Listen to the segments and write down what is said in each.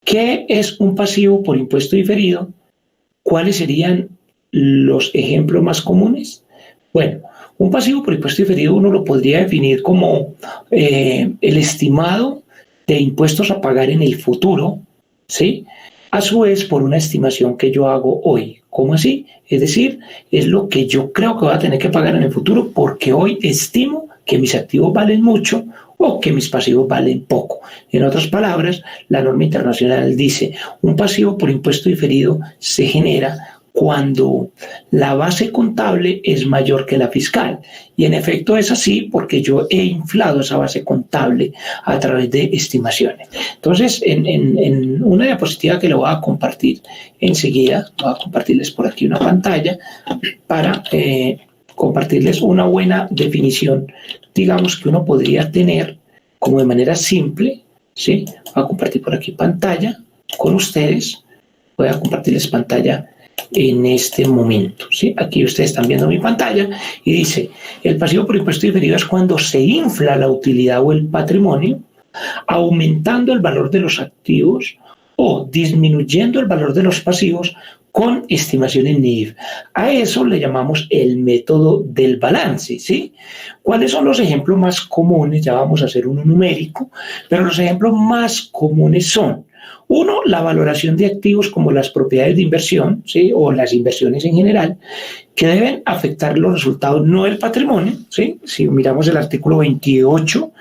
¿Qué es un pasivo por impuesto diferido? ¿Cuáles serían los ejemplos más comunes? Bueno, un pasivo por impuesto diferido uno lo podría definir como el estimado de impuestos a pagar en el futuro, ¿sí? A su vez, por una estimación que yo hago hoy. ¿Cómo así? Es decir, es lo que yo creo que voy a tener que pagar en el futuro porque hoy estimo que mis activos valen mucho o que mis pasivos valen poco. En otras palabras, la norma internacional dice, un pasivo por impuesto diferido se genera cuando la base contable es mayor que la fiscal. Y en efecto es así porque yo he inflado esa base contable a través de estimaciones. Entonces, en una diapositiva que le voy a compartir enseguida, voy a compartirles por aquí una pantalla para compartirles una buena definición, digamos, que uno podría tener como de manera simple, ¿sí? Voy a compartir por aquí pantalla con ustedes, voy a compartirles pantalla en este momento, ¿sí? Aquí ustedes están viendo mi pantalla y dice, el pasivo por impuesto diferido es cuando se infla la utilidad o el patrimonio, aumentando el valor de los activos o disminuyendo el valor de los pasivos con estimaciones NIF. A eso le llamamos el método del balance, ¿sí? ¿Cuáles son los ejemplos más comunes? Ya vamos a hacer uno numérico, pero los ejemplos más comunes son: uno, la valoración de activos como las propiedades de inversión, ¿sí? O las inversiones en general, que deben afectar los resultados, no el patrimonio, ¿sí? Si miramos el artículo 28,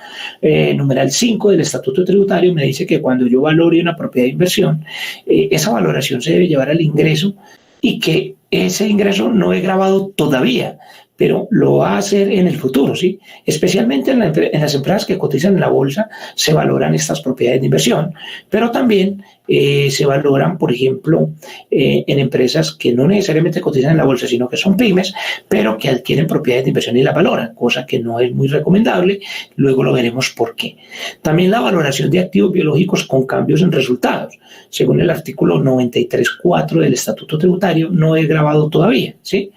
numeral 5 del Estatuto Tributario, me dice que cuando yo valore una propiedad de inversión, esa valoración se debe llevar al ingreso y que ese ingreso no he grabado todavía, pero lo va a hacer en el futuro, ¿sí? Especialmente en las empresas que cotizan en la bolsa se valoran estas propiedades de inversión, pero también se valoran, por ejemplo, en empresas que no necesariamente cotizan en la bolsa, sino que son pymes, pero que adquieren propiedades de inversión y las valoran, cosa que no es muy recomendable, luego lo veremos por qué. También la valoración de activos biológicos con cambios en resultados, según el artículo 93.4 del Estatuto Tributario, no he grabado todavía, ¿sí?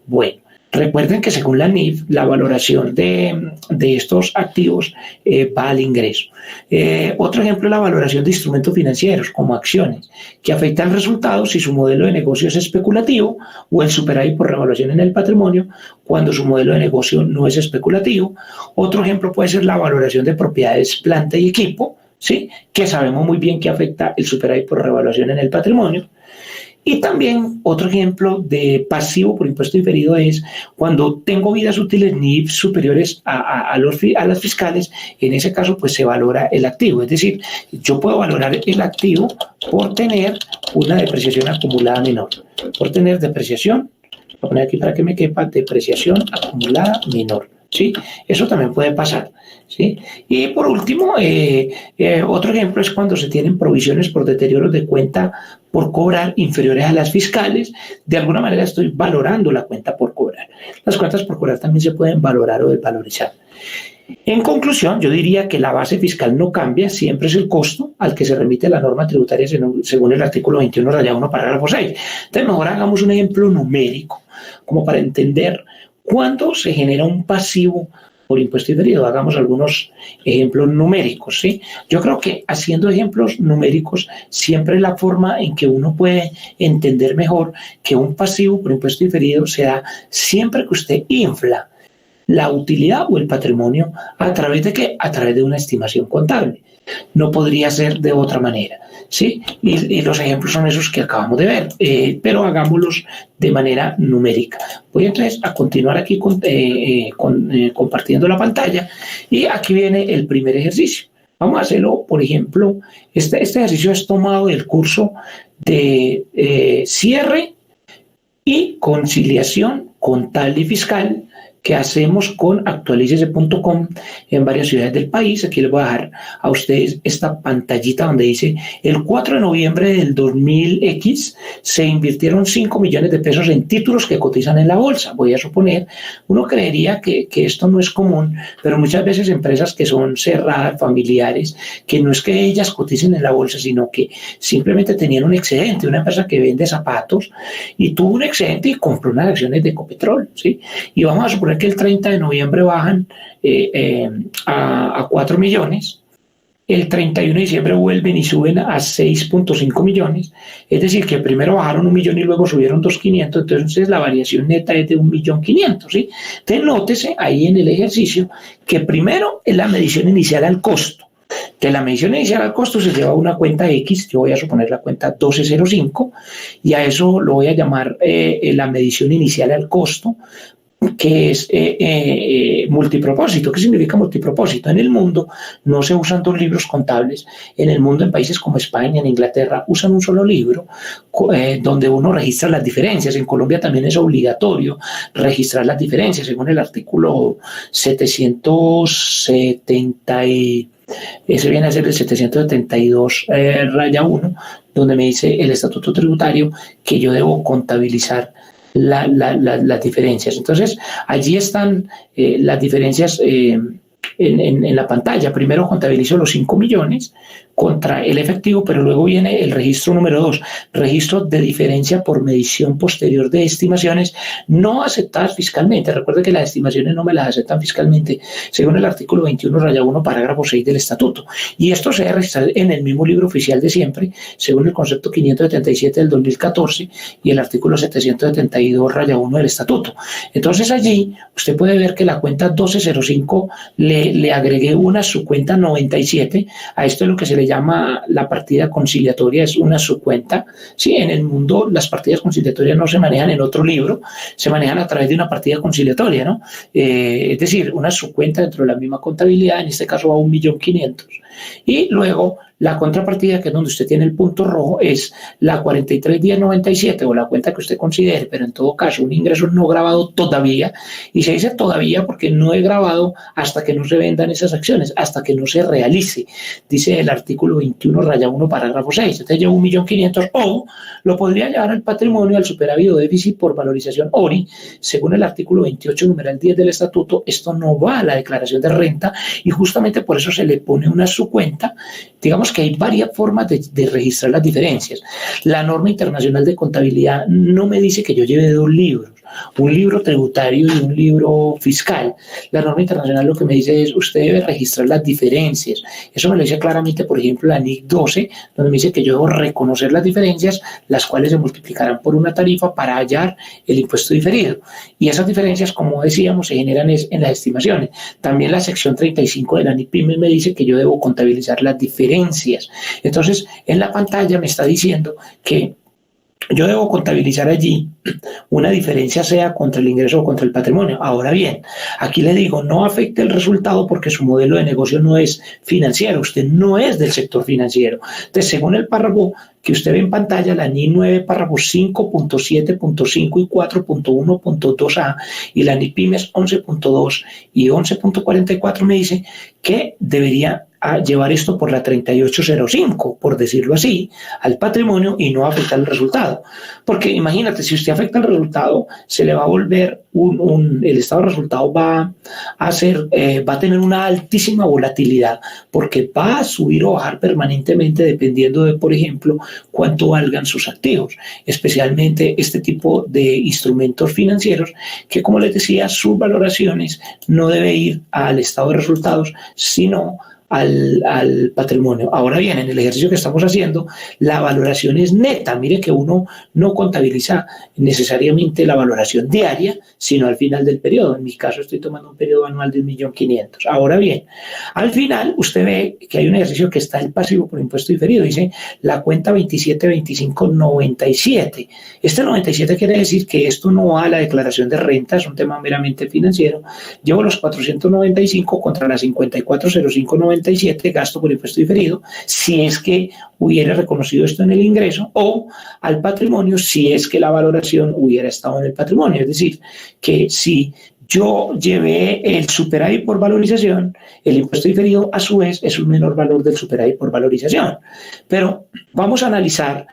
Bueno. Recuerden que según la NIF, la valoración de estos activos va al ingreso. Otro ejemplo es la valoración de instrumentos financieros, como acciones, que afectan resultados si su modelo de negocio es especulativo o el superávit por revaluación en el patrimonio cuando su modelo de negocio no es especulativo. Otro ejemplo puede ser la valoración de propiedades, planta y equipo, ¿sí? Que sabemos muy bien que afecta el superávit por revaluación en el patrimonio. Y también otro ejemplo de pasivo por impuesto diferido es cuando tengo vidas útiles NIF superiores a las fiscales, en ese caso pues se valora el activo, es decir, yo puedo valorar el activo por tener una depreciación acumulada menor, por tener depreciación, voy a poner aquí para que me quepa, depreciación acumulada menor. ¿Sí? Eso también puede pasar, ¿sí? Y por último, otro ejemplo es cuando se tienen provisiones por deterioros de cuenta por cobrar inferiores a las fiscales. De alguna manera estoy valorando la cuenta por cobrar. Las cuentas por cobrar también se pueden valorar o desvalorizar. En conclusión, yo diría que la base fiscal no cambia, siempre es el costo al que se remite la norma tributaria según el artículo 21, raya 1, parágrafo 6. Entonces, mejor hagamos un ejemplo numérico, como para entender cuándo se genera un pasivo por impuesto diferido. Hagamos algunos ejemplos numéricos, ¿sí? Yo creo que haciendo ejemplos numéricos siempre es la forma en que uno puede entender mejor que un pasivo por impuesto diferido se da siempre que usted infla la utilidad o el patrimonio ¿a través de qué? A través de una estimación contable. No podría ser de otra manera, ¿sí? Y los ejemplos son esos que acabamos de ver, pero hagámoslos de manera numérica. Voy entonces a continuar aquí compartiendo la pantalla y aquí viene el primer ejercicio. Vamos a hacerlo, por ejemplo, este ejercicio es tomado del curso de cierre y conciliación contable y fiscal que hacemos con actualícese.com en varias ciudades del país. Aquí les voy a dejar a ustedes esta pantallita donde dice el 4 de noviembre del 2000X se invirtieron 5 millones de pesos en títulos que cotizan en la bolsa. Voy a suponer, uno creería que esto no es común, pero muchas veces empresas que son cerradas, familiares, que no es que ellas coticen en la bolsa, sino que simplemente tenían un excedente. Una empresa que vende zapatos y tuvo un excedente y compró unas acciones de Ecopetrol, ¿sí? Y vamos a suponer que el 30 de noviembre bajan a 4 millones. el 31 de diciembre vuelven y suben a 6.5 millones, es decir, que primero bajaron 1 millón y luego subieron 2.500, entonces la variación neta es de 1.500.000, ¿sí? Entonces nótese ahí en el ejercicio que primero es la medición inicial al costo, que la medición inicial al costo se lleva a una cuenta X, yo voy a suponer la cuenta 1205, y a eso lo voy a llamar la medición inicial al costo, que es multipropósito. ¿Qué significa multipropósito? En el mundo no se usan dos libros contables. En el mundo, en países como España, en Inglaterra, usan un solo libro donde uno registra las diferencias. En Colombia también es obligatorio registrar las diferencias, según el artículo 770 ese viene a ser el 772 raya 1, donde me dice el estatuto tributario que yo debo contabilizar las diferencias. Entonces, allí están las diferencias en la pantalla. Primero contabilizo los 5 millones contra el efectivo, pero luego viene el registro número 2, registro de diferencia por medición posterior de estimaciones no aceptadas fiscalmente. Recuerde que las estimaciones no me las aceptan fiscalmente, según el artículo 21, raya 1, parágrafo 6 del estatuto. Y esto se debe registrar en el mismo libro oficial de siempre, según el concepto 577 del 2014 y el artículo 772, raya 1 del estatuto. Entonces allí usted puede ver que la cuenta 1205 le agregué una subcuenta 97, a esto es lo que se le llama la partida conciliatoria, es una subcuenta. Sí, en el mundo las partidas conciliatorias no se manejan en otro libro, se manejan a través de una partida conciliatoria, ¿no? Es decir, una subcuenta dentro de la misma contabilidad, en este caso va a 1.500.000. Y luego la contrapartida, que es donde usted tiene el punto rojo, es la 431097 o la cuenta que usted considere, pero en todo caso un ingreso no grabado todavía, y se dice todavía porque no he grabado hasta que no se vendan esas acciones, hasta que no se realice, dice el artículo 21, raya 1, parágrafo 6. Entonces llevo 1.500.000, o lo podría llevar al patrimonio, al superávit o déficit por valorización ORI, según el artículo 28, numeral 10 del estatuto. Esto no va a la declaración de renta y justamente por eso se le pone una subcuenta. Digamos que hay varias formas de registrar las diferencias. La norma internacional de contabilidad no me dice que yo lleve dos libros, un libro tributario y un libro fiscal. La norma internacional lo que me dice es usted debe registrar las diferencias. Eso me lo dice claramente, por ejemplo, la NIC 12, donde me dice que yo debo reconocer las diferencias, las cuales se multiplicarán por una tarifa para hallar el impuesto diferido. Y esas diferencias, como decíamos, se generan en las estimaciones. También la sección 35 de la NIC PYME me dice que yo debo contabilizar las diferencias. Entonces, en la pantalla me está diciendo que yo debo contabilizar allí una diferencia, sea contra el ingreso o contra el patrimonio. Ahora bien, aquí le digo, no afecte el resultado porque su modelo de negocio no es financiero, usted no es del sector financiero. Entonces, según el párrafo que usted ve en pantalla, la NIC 9, párrafos 5.7.5 y 4.1.2a, y la NIC PYMES 11.2 y 11.44 me dice que debería llevar esto por la 3805, por decirlo así, al patrimonio y no afectar el resultado. Porque imagínate, si usted afecta el resultado, se le va a volver el estado de resultado va a tener una altísima volatilidad, porque va a subir o bajar permanentemente dependiendo de, por ejemplo, cuánto valgan sus activos, especialmente este tipo de instrumentos financieros que, como les decía, sus valoraciones no debe ir al estado de resultados, sino al patrimonio. Ahora bien, en el ejercicio que estamos haciendo, la valoración es neta. Mire que uno no contabiliza necesariamente la valoración diaria, sino al final del periodo. En mi caso estoy tomando un periodo anual de 1.500.000. Ahora bien, al final usted ve que hay un ejercicio que está el pasivo por impuesto diferido. Dice la cuenta 272597. Este 97 quiere decir que esto no va a la declaración de renta, es un tema meramente financiero. Llevo los 495 contra las 540597, gasto por impuesto diferido, si es que hubiera reconocido esto en el ingreso, o al patrimonio si es que la valoración hubiera estado en el patrimonio. Es decir, que si yo llevé el superávit por valorización, el impuesto diferido a su vez es un menor valor del superávit por valorización. Pero vamos a analizar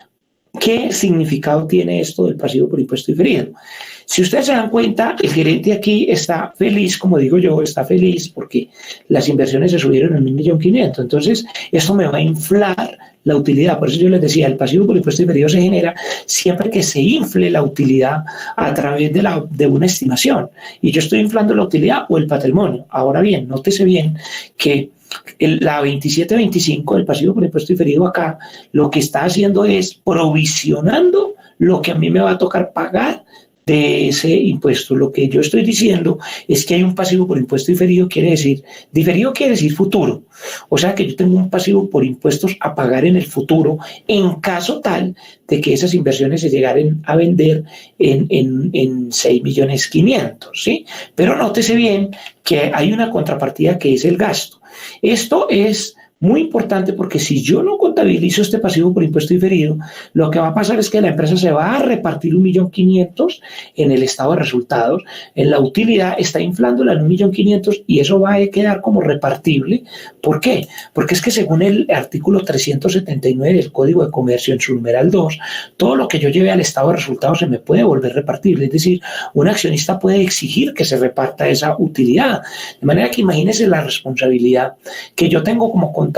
qué significado tiene esto del pasivo por impuesto diferido. Si ustedes se dan cuenta, el gerente aquí está feliz, como digo yo, está feliz porque las inversiones se subieron en 1.500.000. Entonces, esto me va a inflar la utilidad. Por eso yo les decía, el pasivo por impuesto diferido se genera siempre que se infle la utilidad a través de una estimación. Y yo estoy inflando la utilidad o el patrimonio. Ahora bien, nótese bien que la 2725 del pasivo por impuesto diferido acá, lo que está haciendo es provisionando lo que a mí me va a tocar pagar de ese impuesto. Lo que yo estoy diciendo es que hay un pasivo por impuesto diferido quiere decir futuro. O sea que yo tengo un pasivo por impuestos a pagar en el futuro en caso tal de que esas inversiones se llegaren a vender en 6 millones 500, ¿sí? Pero nótese bien que hay una contrapartida que es el gasto. Esto es muy importante porque si yo no contabilizo este pasivo por impuesto diferido, lo que va a pasar es que la empresa se va a repartir 1.500.000 en el estado de resultados, en la utilidad está inflándola en 1.500.000 y eso va a quedar como repartible. ¿Por qué? Porque es que según el artículo 379 del Código de Comercio en su numeral 2, todo lo que yo lleve al estado de resultados se me puede volver repartible, es decir, un accionista puede exigir que se reparta esa utilidad, de manera que imagínese la responsabilidad que yo tengo como contador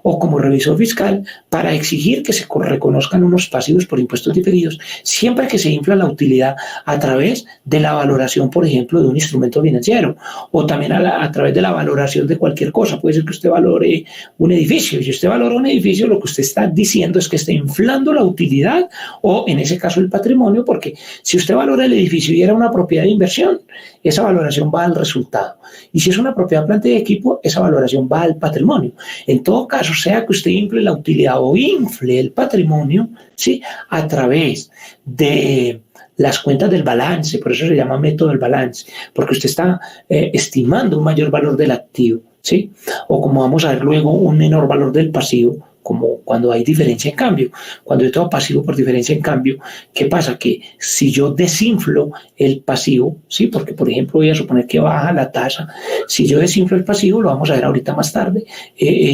o como revisor fiscal para exigir que se reconozcan unos pasivos por impuestos diferidos siempre que se infla la utilidad a través de la valoración, por ejemplo, de un instrumento financiero o también a través de la valoración de cualquier cosa. Puede ser que usted valore un edificio. Si usted valora un edificio, lo que usted está diciendo es que está inflando la utilidad o, en ese caso, el patrimonio, porque si usted valora el edificio y era una propiedad de inversión, esa valoración va al resultado. Y si es una propiedad, planta y equipo, esa valoración va al patrimonio. En todo caso, sea que usted infle la utilidad o infle el patrimonio, ¿sí?, a través de las cuentas del balance, por eso se llama método del balance, porque usted está estimando un mayor valor del activo, ¿sí?, o como vamos a ver luego, un menor valor del pasivo, como cuando hay diferencia en cambio. Cuando yo tengo pasivo por diferencia en cambio, ¿qué pasa? Que si yo desinflo el pasivo, ¿sí? Porque, por ejemplo, voy a suponer que baja la tasa. Si yo desinflo el pasivo, lo vamos a ver ahorita más tarde,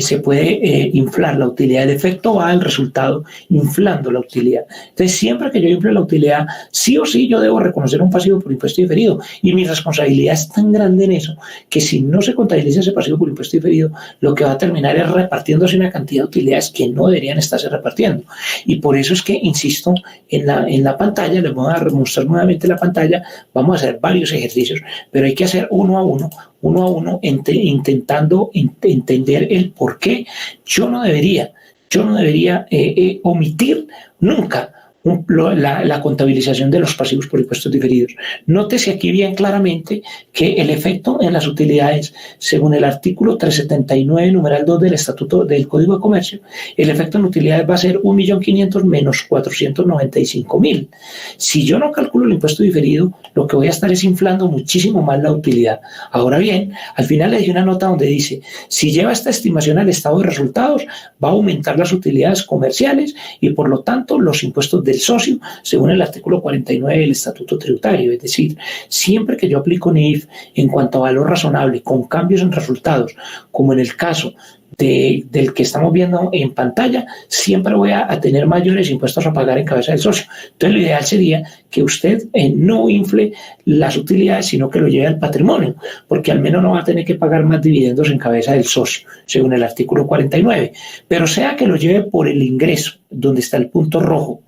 se puede inflar la utilidad. El efecto va al resultado inflando la utilidad. Entonces, siempre que yo infle la utilidad, sí o sí yo debo reconocer un pasivo por impuesto diferido. Y mi responsabilidad es tan grande en eso que si no se contabiliza ese pasivo por impuesto diferido, lo que va a terminar es repartiéndose una cantidad de utilidades que no deberían estarse repartiendo. Y por eso es que insisto en la pantalla, les voy a mostrar nuevamente la pantalla, vamos a hacer varios ejercicios, pero hay que hacer uno a uno, intentando entender el por qué yo no debería omitir nunca la contabilización de los pasivos por impuestos diferidos. Nótese aquí bien claramente que el efecto en las utilidades, según el artículo 379, numeral 2 del Estatuto del Código de Comercio, el efecto en utilidades va a ser 1.500.000 menos 495.000. Si yo no calculo el impuesto diferido, lo que voy a estar es inflando muchísimo más la utilidad. Ahora bien, al final le di una nota donde dice, si lleva esta estimación al estado de resultados, va a aumentar las utilidades comerciales y por lo tanto los impuestos del socio, según el artículo 49 del Estatuto Tributario. Es decir, siempre que yo aplico un IF en cuanto a valor razonable con cambios en resultados, como en el caso del que estamos viendo en pantalla, siempre voy a tener mayores impuestos a pagar en cabeza del socio. Entonces, lo ideal sería que usted no infle las utilidades, sino que lo lleve al patrimonio, porque al menos no va a tener que pagar más dividendos en cabeza del socio, según el artículo 49. Pero sea que lo lleve por el ingreso, donde está el punto rojo,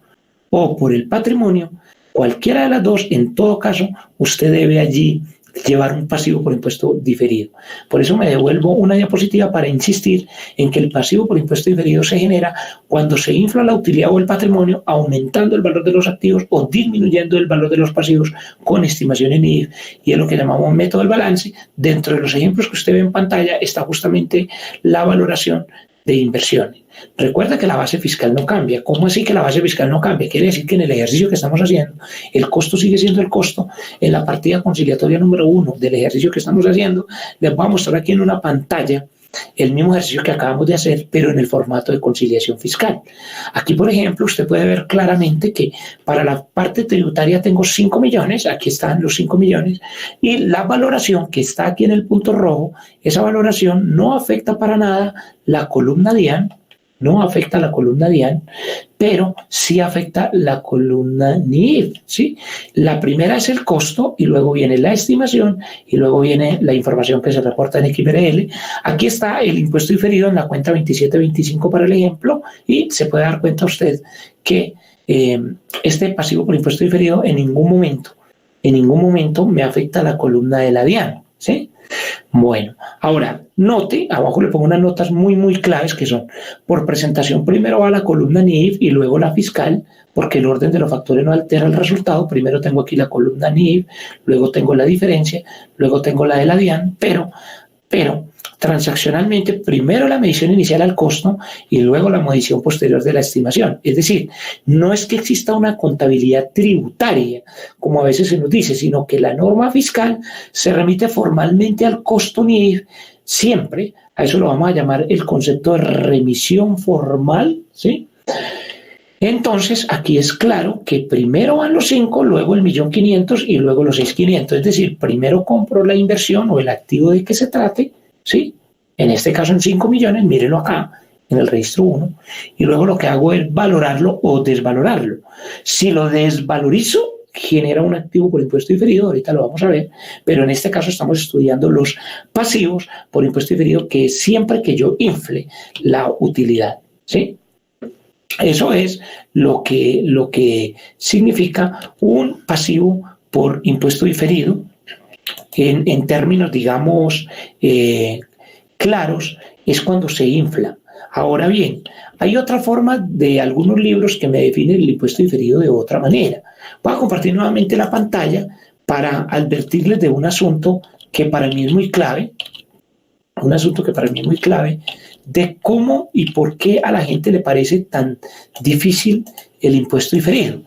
o por el patrimonio, cualquiera de las dos, en todo caso, usted debe allí llevar un pasivo por impuesto diferido. Por eso me devuelvo una diapositiva para insistir en que el pasivo por impuesto diferido se genera cuando se infla la utilidad o el patrimonio, aumentando el valor de los activos o disminuyendo el valor de los pasivos con estimación en IF, y es lo que llamamos método del balance. Dentro de los ejemplos que usted ve en pantalla está justamente la valoración de inversiones. Recuerda que la base fiscal no cambia. ¿Cómo así que la base fiscal no cambia? Quiere decir que en el ejercicio que estamos haciendo, el costo sigue siendo el costo. En la partida conciliatoria número 1 del ejercicio que estamos haciendo, les voy a mostrar aquí en una pantalla el mismo ejercicio que acabamos de hacer, pero en el formato de conciliación fiscal. Aquí, por ejemplo, usted puede ver claramente que para la parte tributaria tengo 5 millones, aquí están los 5 millones, y la valoración que está aquí en el punto rojo, esa valoración no afecta para nada la columna DIAN, no afecta la columna DIAN, pero sí afecta la columna NIF, ¿sí? La primera es el costo y luego viene la estimación y luego viene la información que se reporta en XBRL. Aquí está el impuesto diferido en la cuenta 2725 para el ejemplo y se puede dar cuenta usted que este pasivo por impuesto diferido en ningún momento me afecta la columna de la DIAN. ¿sí? Bueno, ahora, note, abajo le pongo unas notas muy claves que son, por presentación primero va la columna NIF y luego la fiscal, porque el orden de los factores no altera el resultado. Primero tengo aquí la columna NIF, luego tengo la diferencia, luego tengo la de la DIAN, pero transaccionalmente, primero la medición inicial al costo y luego la medición posterior de la estimación. Es decir, no es que exista una contabilidad tributaria, como a veces se nos dice, sino que la norma fiscal se remite formalmente al costo NIF, siempre, a eso lo vamos a llamar el concepto de remisión formal, ¿sí? Entonces, aquí es claro que primero van los 5, luego el 1.500.000 y luego los 6.500.000. Es decir, primero compro la inversión o el activo de que se trate, ¿sí? En este caso en 5 millones, mírenlo acá, en el registro 1, y luego lo que hago es valorarlo o desvalorarlo. Si lo desvalorizo, genera un activo por impuesto diferido, ahorita lo vamos a ver, pero en este caso estamos estudiando los pasivos por impuesto diferido, que es siempre que yo infle la utilidad, ¿sí? Eso es lo que significa un pasivo por impuesto diferido en términos, digamos, claros, es cuando se infla. Ahora bien, hay otra forma de algunos libros que me definen el impuesto diferido de otra manera. Voy a compartir nuevamente la pantalla para advertirles de un asunto que para mí es muy clave, de cómo y por qué a la gente le parece tan difícil el impuesto diferido.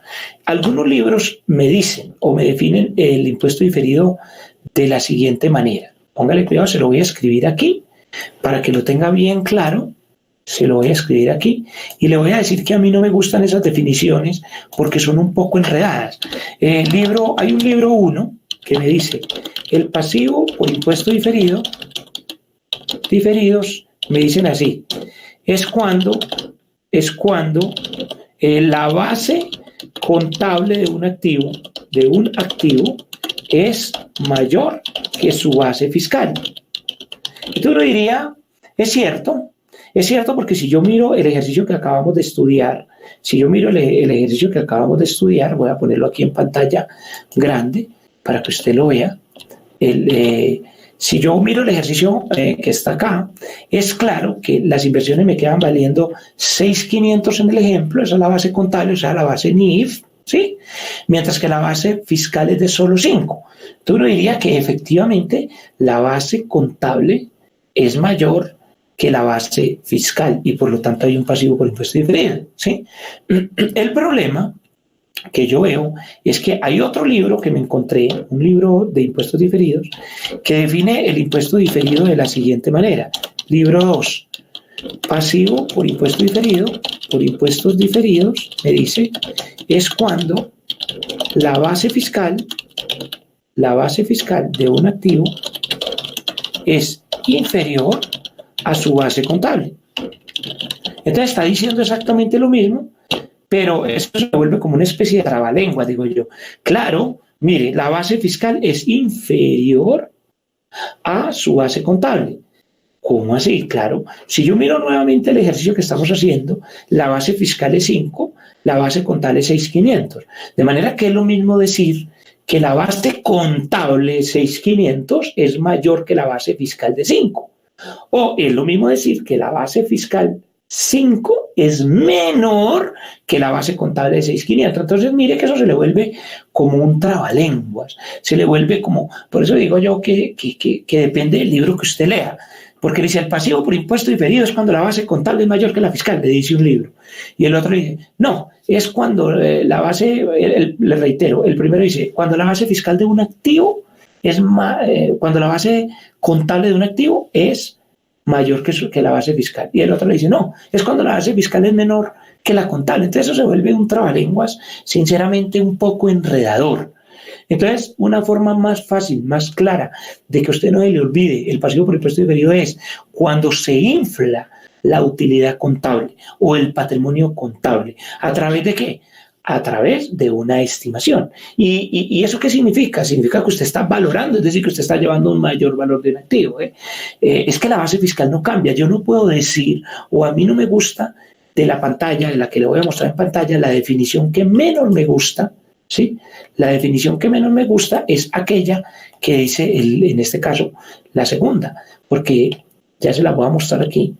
Algunos libros me dicen o me definen el impuesto diferido de la siguiente manera. Póngale cuidado, se lo voy a escribir aquí para que lo tenga bien claro. Se lo voy a escribir aquí y le voy a decir que a mí no me gustan esas definiciones porque son un poco enredadas. Hay un libro 1 que me dice el pasivo por impuesto diferidos, me dicen así, es cuando la base contable de un activo es mayor que su base fiscal. Y tú lo diría, es cierto porque si yo miro el ejercicio que acabamos de estudiar, voy a ponerlo aquí en pantalla grande para que usted lo vea. Si yo miro el ejercicio que está acá, es claro que las inversiones me quedan valiendo 6.500 en el ejemplo, esa es la base contable, o sea, la base NIF, ¿sí? Mientras que la base fiscal es de solo 5. Entonces uno diría que efectivamente la base contable es mayor que la base fiscal y por lo tanto hay un pasivo por impuesto diferido, ¿sí? El problema que yo veo es que hay otro libro que me encontré, un libro de impuestos diferidos, que define el impuesto diferido de la siguiente manera. Libro 2, pasivo por impuesto diferido, por impuestos diferidos, me dice, es cuando la base fiscal de un activo es inferior a su base contable. Entonces está diciendo exactamente lo mismo, pero esto se vuelve como una especie de trabalengua, digo yo. Claro, mire, la base fiscal es inferior a su base contable. ¿Cómo así? Claro, si yo miro nuevamente el ejercicio que estamos haciendo, la base fiscal es 5, la base contable es 6.500. De manera que es lo mismo decir que la base contable 6.500 es mayor que la base fiscal de 5. O es lo mismo decir que la base fiscal 5 es menor que la base contable de 6.500. Entonces mire que eso se le vuelve como un trabalenguas, se le vuelve como, por eso digo yo que depende del libro que usted lea, porque dice el pasivo por impuesto diferido es cuando la base contable es mayor que la fiscal, le dice un libro, y el otro dice, no, es cuando la base, le reitero, el primero dice, cuando la base fiscal de un activo es cuando la base contable de un activo es mayor que la base fiscal. Y el otro le dice, no, es cuando la base fiscal es menor que la contable. Entonces eso se vuelve un trabalenguas, sinceramente un poco enredador. Entonces, una forma más fácil, más clara, de que usted no se le olvide el pasivo por impuesto diferido es cuando se infla la utilidad contable o el patrimonio contable. ¿A través de qué? A través de una estimación. ¿Y eso qué significa? Significa que usted está valorando, es decir, que usted está llevando un mayor valor de un activo. Es que la base fiscal no cambia. Yo no puedo decir, o a mí no me gusta de la pantalla, de la que le voy a mostrar en pantalla, la definición que menos me gusta, ¿sí? La definición que menos me gusta es aquella que dice, en este caso, la segunda, porque ya se la voy a mostrar aquí.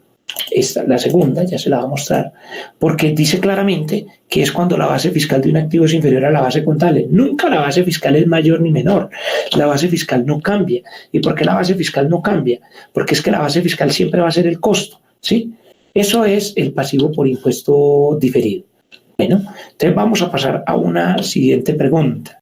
La segunda, ya se la va a mostrar, porque dice claramente que es cuando la base fiscal de un activo es inferior a la base contable. Nunca la base fiscal es mayor ni menor. La base fiscal no cambia. ¿Y por qué la base fiscal no cambia? Porque es que la base fiscal siempre va a ser el costo, ¿sí? Eso es el pasivo por impuesto diferido. Bueno, entonces vamos a pasar a una siguiente pregunta.